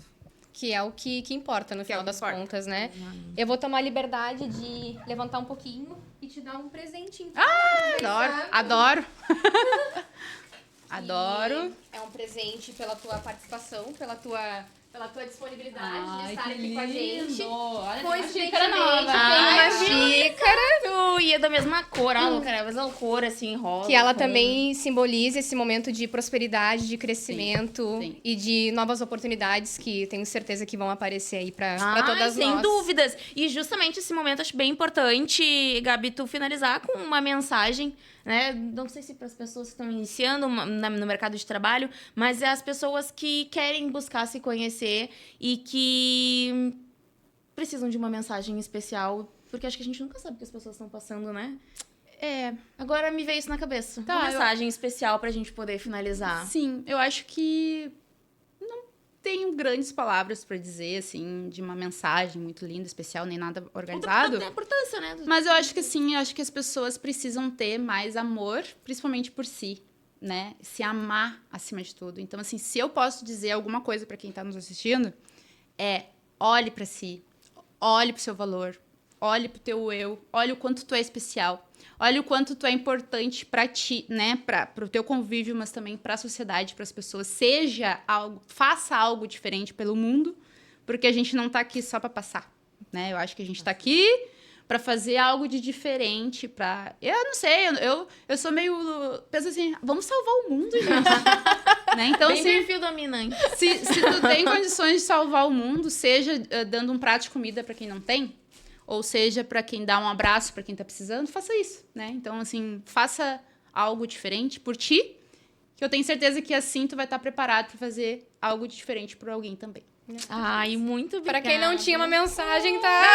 Que é o que importa no final das contas, né? Eu vou tomar a liberdade de levantar um pouquinho e te dar um presentinho. Adoro! Adoro! É um presente pela tua participação, pela tua disponibilidade de estar aqui com a gente. Olha, Pois tem uma xícara nova. tem uma xícara. E é da mesma cor, a mesma cor, assim, rosa. Que ela também simboliza esse momento de prosperidade, de crescimento Sim. e de novas oportunidades que tenho certeza que vão aparecer aí pra todas nós. Sem dúvidas. E justamente esse momento acho bem importante, Gabi, tu finalizar com uma mensagem, né? Não sei se para as pessoas que estão iniciando no mercado de trabalho, mas é as pessoas que querem buscar se conhecer e que precisam de uma mensagem especial, porque acho que a gente nunca sabe o que as pessoas estão passando, né? Agora me veio isso na cabeça. Tá, Uma mensagem especial pra gente poder finalizar. Sim, eu acho que não tenho grandes palavras pra dizer, assim, de uma mensagem muito linda, especial, nem nada organizado. Tem a importância, né? Mas eu acho que sim, eu acho que as pessoas precisam ter mais amor, principalmente por si, né? Se amar acima de tudo. Então, assim, se eu posso dizer alguma coisa pra quem tá nos assistindo, olhe pra si, olhe pro seu valor, olhe pro teu eu, olhe o quanto tu é especial, olhe o quanto tu é importante pra ti, né? Pro teu convívio, mas também pra sociedade, pras pessoas. Faça algo diferente pelo mundo, porque a gente não tá aqui só pra passar, né? Eu acho que a gente tá aqui pra fazer algo de diferente, eu não sei, eu sou meio... Penso assim, vamos salvar o mundo, gente. Né? Então, Bem assim, perfil dominante. se tu tem condições de salvar o mundo, seja dando um prato de comida pra quem não tem, ou seja, pra quem dá um abraço pra quem tá precisando, faça isso, né? Então, assim, faça algo diferente por ti, que eu tenho certeza que assim tu vai estar preparado pra fazer algo diferente por alguém também. Ai, muito obrigada. Pra quem não tinha uma mensagem, tá?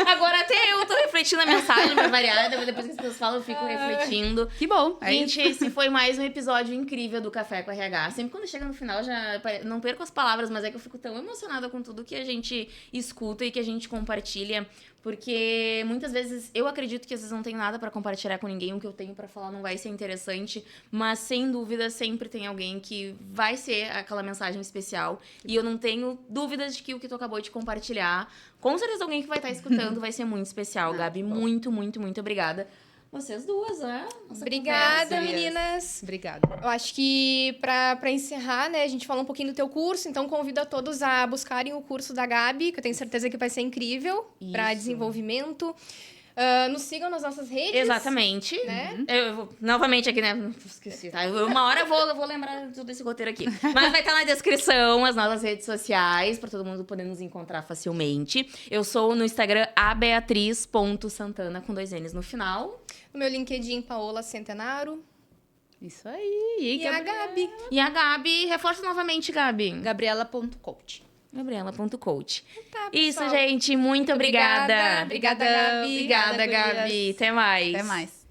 Agora até eu tô refletindo a mensagem pra variar. Depois que as pessoas falam, eu fico refletindo. Que bom. Gente, esse foi mais um episódio incrível do Café com RH. Sempre quando chega no final, já não perco as palavras, mas é que eu fico tão emocionada com tudo que a gente escuta e que a gente compartilha. Porque muitas vezes eu acredito que às vezes não tenho nada pra compartilhar com ninguém. O que eu tenho pra falar não vai ser interessante. Mas sem dúvida sempre tem alguém que vai ser aquela mensagem especial. E eu não tenho dúvidas de que o que tu acabou de compartilhar, com certeza alguém que vai estar escutando vai ser muito especial. Gabi, muito, muito, muito obrigada. Vocês duas, né? Obrigada, meninas. Obrigada. Eu acho que pra encerrar, né, a gente falou um pouquinho do teu curso, então convido a todos a buscarem o curso da Gabi, que eu tenho certeza que vai ser incrível para desenvolvimento. Nos sigam nas nossas redes. Exatamente. Né? Eu vou, novamente aqui, né? Esqueci, tá? Uma hora eu vou lembrar tudo esse roteiro aqui. Mas vai estar na descrição as nossas redes sociais, pra todo mundo poder nos encontrar facilmente. Eu sou no Instagram abeatriz.santana com 2 N's no final. No meu LinkedIn, Paola Centenaro. Isso aí. E a Gabi. E a Gabi, reforça novamente, Gabi. Gabriela.coach. Gabriela.coach. Tá, Isso, pessoal. gente. Muito obrigada. Obrigada, Gabi. Obrigada, Gabi. Até mais. Até mais.